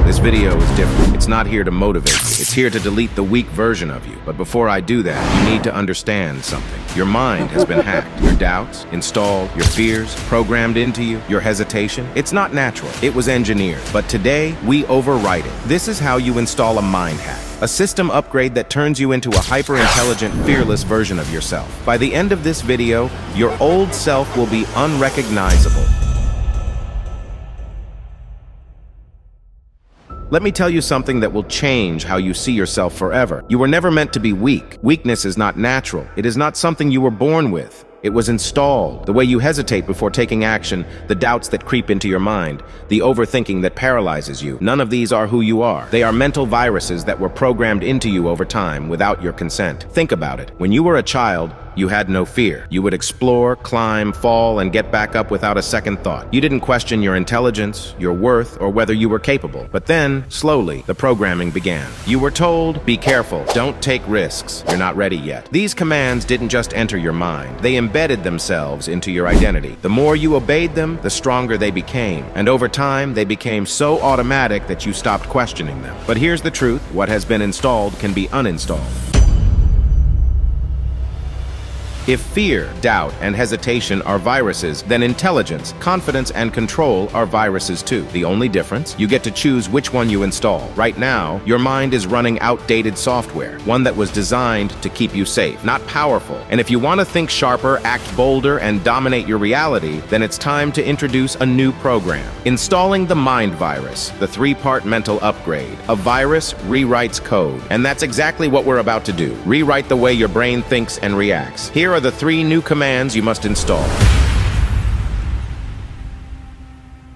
This video is different. It's not here to motivate you. It's here to delete the weak version of you. But before I do that, you need to understand something. Your mind has been hacked. Your doubts, installed, your fears, programmed into you, your hesitation. It's not natural. It was engineered. But today, we overwrite it. This is how you install a mind hack. A system upgrade that turns you into a hyper-intelligent, fearless version of yourself. By the end of this video, your old self will be unrecognizable. Let me tell you something that will change how you see yourself forever. You were never meant to be weak. Weakness is not natural. It is not something you were born with. It was installed. The way you hesitate before taking action, the doubts that creep into your mind, the overthinking that paralyzes you. None of these are who you are. They are mental viruses that were programmed into you over time without your consent. Think about it. When you were a child, you had no fear. You would explore, climb, fall, and get back up without a second thought. You didn't question your intelligence, your worth, or whether you were capable. But then, slowly, the programming began. You were told, be careful, don't take risks, you're not ready yet. These commands didn't just enter your mind. They embedded themselves into your identity. The more you obeyed them, the stronger they became. And over time, they became so automatic that you stopped questioning them. But here's the truth. What has been installed can be uninstalled. If fear, doubt, and hesitation are viruses, then intelligence, confidence, and control are viruses too. The only difference? You get to choose which one you install. Right now, your mind is running outdated software, one that was designed to keep you safe, not powerful. And if you want to think sharper, act bolder, and dominate your reality, then it's time to introduce a new program. Installing the Mind Virus, the three-part mental upgrade. A virus rewrites code. And that's exactly what we're about to do. Rewrite the way your brain thinks and reacts. Here are the 3 new commands you must install.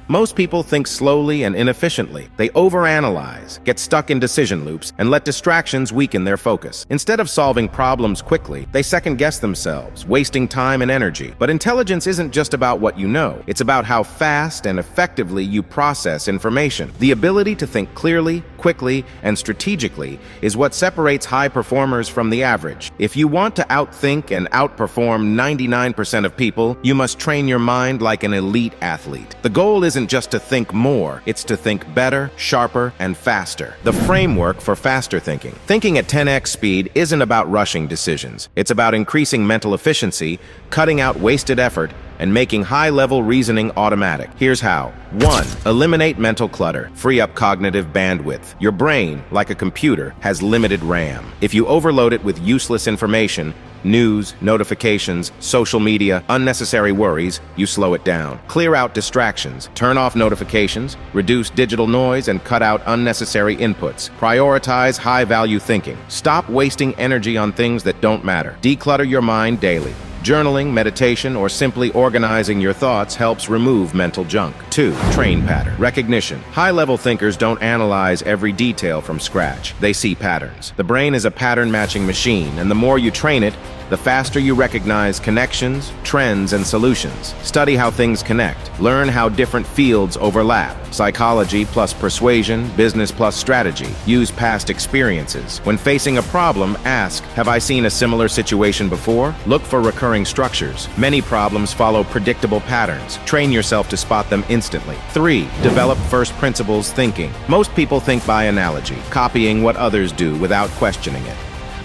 Most people think slowly and inefficiently. They overanalyze, get stuck in decision loops, and let distractions weaken their focus. Instead of solving problems quickly, they second-guess themselves, wasting time and energy. But intelligence isn't just about what you know. It's about how fast and effectively you process information. The ability to think clearly, quickly, and strategically is what separates high performers from the average. If you want to outthink and outperform 99% of people, you must train your mind like an elite athlete. The goal isn't just to think more, it's to think better, sharper, and faster. The framework for faster thinking. Thinking at 10x speed isn't about rushing decisions. It's about increasing mental efficiency, cutting out wasted effort, and making high-level reasoning automatic. Here's how. 1. Eliminate mental clutter. Free up cognitive bandwidth. Your brain, like a computer, has limited RAM. If you overload it with useless information, news, notifications, social media, unnecessary worries, you slow it down. Clear out distractions. Turn off notifications, reduce digital noise, and cut out unnecessary inputs. Prioritize high-value thinking. Stop wasting energy on things that don't matter. Declutter your mind daily. Journaling, meditation, or simply organizing your thoughts helps remove mental junk. 2. Train pattern. Recognition. High-level thinkers don't analyze every detail from scratch. They see patterns. The brain is a pattern-matching machine, and the more you train it, the faster you recognize connections, trends, and solutions. Study how things connect. Learn how different fields overlap. Psychology plus persuasion, business plus strategy. Use past experiences. When facing a problem, ask, have I seen a similar situation before? Look for recurring structures. Many problems follow predictable patterns. Train yourself to spot them instantly. 3. Develop first principles thinking. Most people think by analogy, copying what others do without questioning it.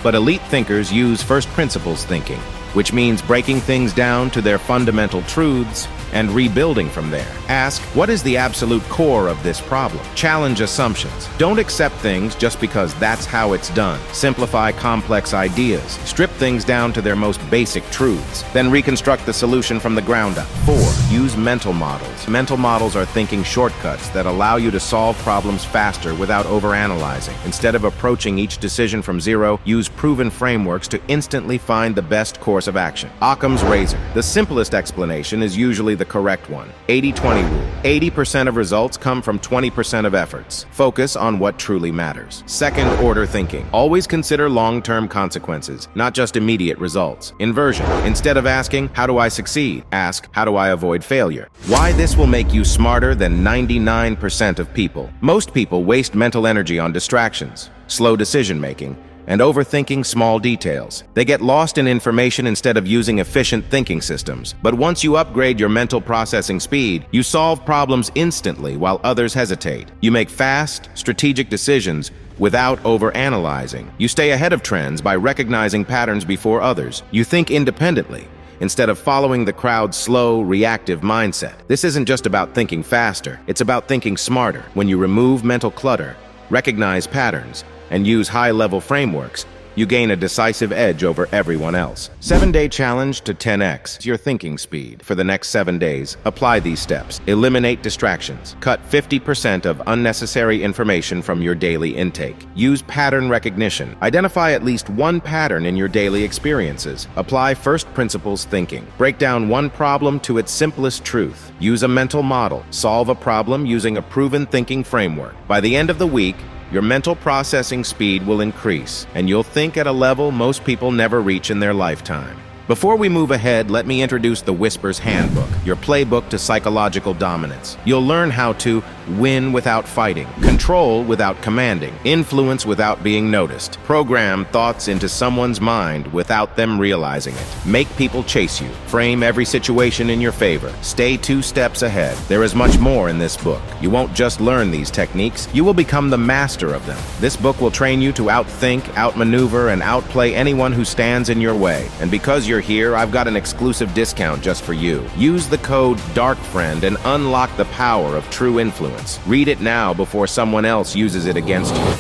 But elite thinkers use first principles thinking, which means breaking things down to their fundamental truths and rebuilding from there. Ask, what is the absolute core of this problem? Challenge assumptions. Don't accept things just because that's how it's done. Simplify complex ideas. Strip things down to their most basic truths. Then reconstruct the solution from the ground up. 4. Use mental models. Mental models are thinking shortcuts that allow you to solve problems faster without overanalyzing. Instead of approaching each decision from zero, use proven frameworks to instantly find the best course of action. Occam's razor. The simplest explanation is usually the correct one. 80-20 rule. 80% of results come from 20% of efforts. Focus on what truly matters. Second-order thinking. Always consider long-term consequences, not just immediate results. Inversion. Instead of asking, how do I succeed? Ask, how do I avoid failure? Why this will make you smarter than 99% of people. Most people waste mental energy on distractions, slow decision-making, and overthinking small details. They get lost in information instead of using efficient thinking systems. But once you upgrade your mental processing speed, you solve problems instantly while others hesitate. You make fast, strategic decisions without overanalyzing. You stay ahead of trends by recognizing patterns before others. You think independently instead of following the crowd's slow, reactive mindset. This isn't just about thinking faster, it's about thinking smarter. When you remove mental clutter, recognize patterns, and use high-level frameworks, you gain a decisive edge over everyone else. 7-day challenge to 10x your thinking speed. For the next 7 days, apply these steps. Eliminate distractions. Cut 50% of unnecessary information from your daily intake. Use pattern recognition. Identify at least one pattern in your daily experiences. Apply first principles thinking. Break down one problem to its simplest truth. Use a mental model. Solve a problem using a proven thinking framework. By the end of the week, your mental processing speed will increase, and you'll think at a level most people never reach in their lifetime. Before we move ahead, let me introduce the Whisper's Handbook, your playbook to psychological dominance. You'll learn how to win without fighting, control without commanding, influence without being noticed, program thoughts into someone's mind without them realizing it, make people chase you, frame every situation in your favor, stay 2 steps ahead. There is much more in this book. You won't just learn these techniques, you will become the master of them. This book will train you to outthink, outmaneuver, and outplay anyone who stands in your way. And because you're here, I've got an exclusive discount just for you. Use the code DARKFRIEND and unlock the power of true influence. Read it now before someone else uses it against you.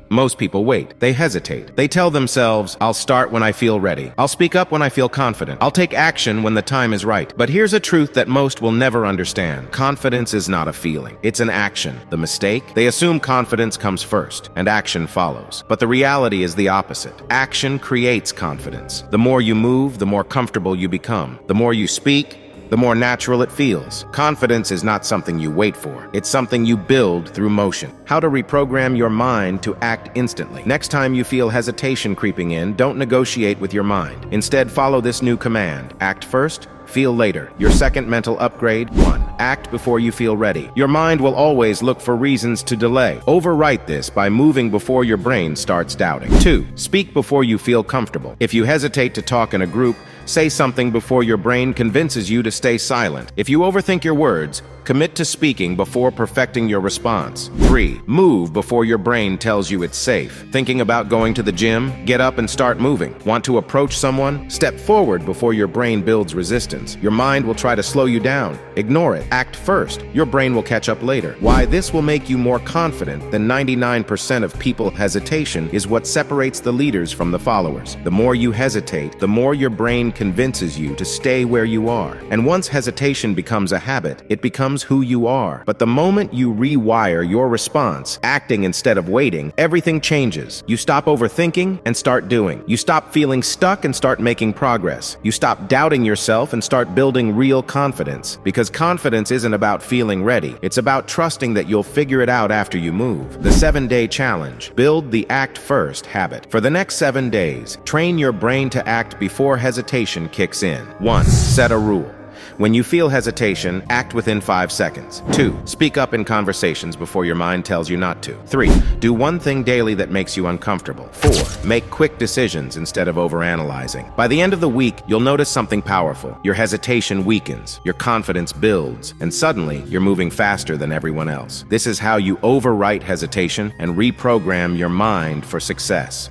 Most people wait. They hesitate. They tell themselves, I'll start when I feel ready. I'll speak up when I feel confident. I'll take action when the time is right. But here's a truth that most will never understand. Confidence is not a feeling. It's an action. The mistake? They assume confidence comes first and action follows. But the reality is the opposite. Action creates confidence. The more you move, the more comfortable you become. The more you speak, the more natural it feels. Confidence is not something you wait for. It's something you build through motion. How to reprogram your mind to act instantly. Next time you feel hesitation creeping in, don't negotiate with your mind. Instead, follow this new command. Act first, feel later. Your second mental upgrade: 1. Act before you feel ready. Your mind will always look for reasons to delay. Overwrite this by moving before your brain starts doubting. 2. Speak before you feel comfortable. If you hesitate to talk in a group, say something before your brain convinces you to stay silent. If you overthink your words, commit to speaking before perfecting your response. 3. Move before your brain tells you it's safe. Thinking about going to the gym? Get up and start moving. Want to approach someone? Step forward before your brain builds resistance. Your mind will try to slow you down. Ignore it. Act first. Your brain will catch up later. Why this will make you more confident than 99% of people. Hesitation is what separates the leaders from the followers. The more you hesitate, the more your brain convinces you to stay where you are. And once hesitation becomes a habit, it becomes who you are. But the moment you rewire your response, acting instead of waiting, everything changes. You stop overthinking and start doing. You stop feeling stuck and start making progress. You stop doubting yourself and start building real confidence. Because confidence isn't about feeling ready. It's about trusting that you'll figure it out after you move. The 7-day challenge. Build the act first habit. For the next 7 days, train your brain to act before hesitation kicks in. 1. Set a rule. When you feel hesitation, act within 5 seconds. 2. Speak up in conversations before your mind tells you not to. 3. Do one thing daily that makes you uncomfortable. 4. Make quick decisions instead of overanalyzing. By the end of the week, you'll notice something powerful. Your hesitation weakens, your confidence builds, and suddenly you're moving faster than everyone else. This is how you overwrite hesitation and reprogram your mind for success.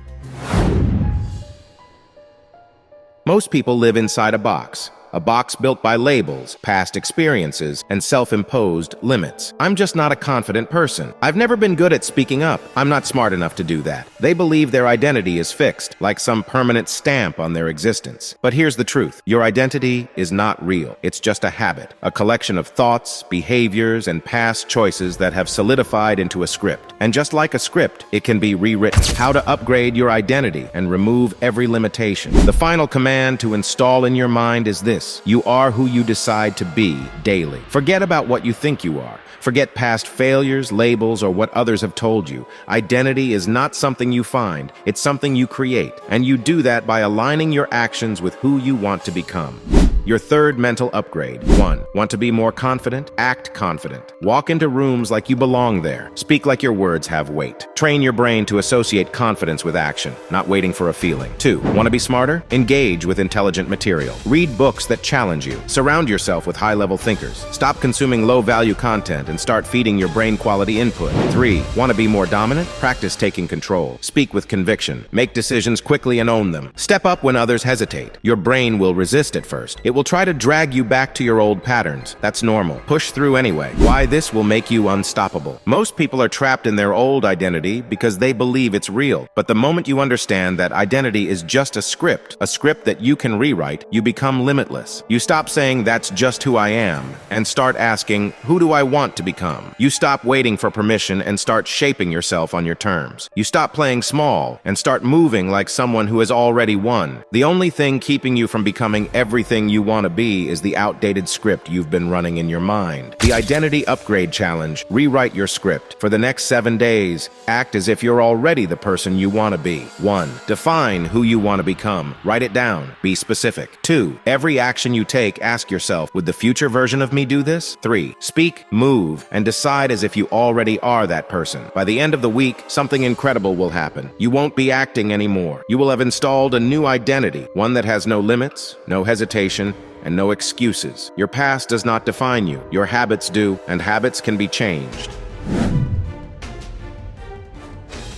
Most people live inside a box built by labels, past experiences, and self-imposed limits. I'm just not a confident person. I've never been good at speaking up. I'm not smart enough to do that. They believe their identity is fixed, like some permanent stamp on their existence. But here's the truth. Your identity is not real. It's just a habit, a collection of thoughts, behaviors, and past choices that have solidified into a script. And just like a script, it can be rewritten. How to upgrade your identity and remove every limitation. The final command to install in your mind is this: you are who you decide to be daily. Forget about what you think you are. Forget past failures, labels, or what others have told you. Identity is not something you find, it's something you create. And you do that by aligning your actions with who you want to become. Your third mental upgrade. 1. Want to be more confident? Act confident. Walk into rooms like you belong there. Speak like your words have weight. Train your brain to associate confidence with action, not waiting for a feeling. 2. Want to be smarter? Engage with intelligent material. Read books that challenge you. Surround yourself with high-level thinkers. Stop consuming low-value content and start feeding your brain quality input. 3. Want to be more dominant? Practice taking control. Speak with conviction. Make decisions quickly and own them. Step up when others hesitate. Your brain will resist at first. It will try to drag you back to your old patterns. That's normal. Push through anyway. Why this will make you unstoppable. Most people are trapped in their old identity because they believe it's real. But the moment you understand that identity is just a script that you can rewrite, you become limitless. You stop saying that's just who I am and start asking, who do I want to become? You stop waiting for permission and start shaping yourself on your terms. You stop playing small and start moving like someone who has already won. The only thing keeping you from becoming everything you want to be is the outdated script you've been running in your mind. The Identity Upgrade Challenge. Rewrite your script. For the next 7 days, act as if you're already the person you want to be. 1. Define who you want to become. Write it down. Be specific. 2. Every action you take, ask yourself, would the future version of me do this? 3. Speak, move, and decide as if you already are that person. By the end of the week, something incredible will happen. You won't be acting anymore. You will have installed a new identity, one that has no limits, no hesitation, and no excuses. Your past does not define you. Your habits do, and habits can be changed.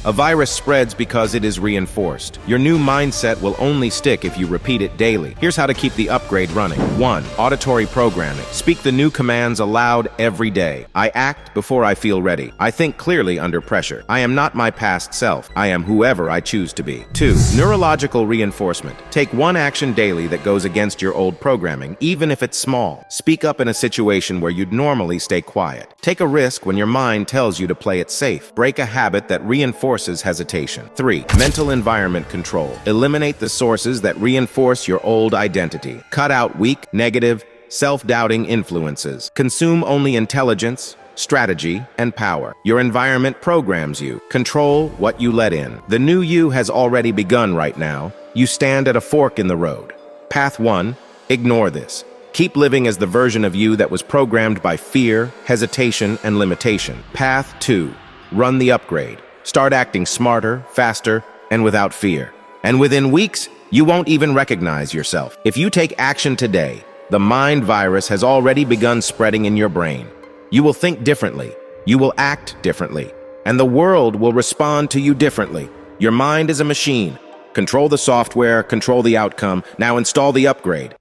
A virus spreads because it is reinforced. Your new mindset will only stick if you repeat it daily. Here's how to keep the upgrade running. 1. Auditory programming. Speak the new commands aloud every day. I act before I feel ready. I think clearly under pressure. I am not my past self. I am whoever I choose to be. 2. Neurological reinforcement. Take one action daily that goes against your old programming, even if it's small. Speak up in a situation where you'd normally stay quiet. Take a risk when your mind tells you to play it safe. Break a habit that reinforces hesitation. 3. Mental environment control. Eliminate the sources that reinforce your old identity. Cut out weak, negative, self-doubting influences. Consume only intelligence, strategy, and power. Your environment programs you. Control what you let in. The new you has already begun right now. You stand at a fork in the road. Path 1. Ignore this. Keep living as the version of you that was programmed by fear, hesitation, and limitation. Path 2. Run the upgrade. Start acting smarter, faster, and without fear. And within weeks, you won't even recognize yourself. If you take action today, the mind virus has already begun spreading in your brain. You will think differently, you will act differently, and the world will respond to you differently. Your mind is a machine. Control the software, control the outcome. Now install the upgrade.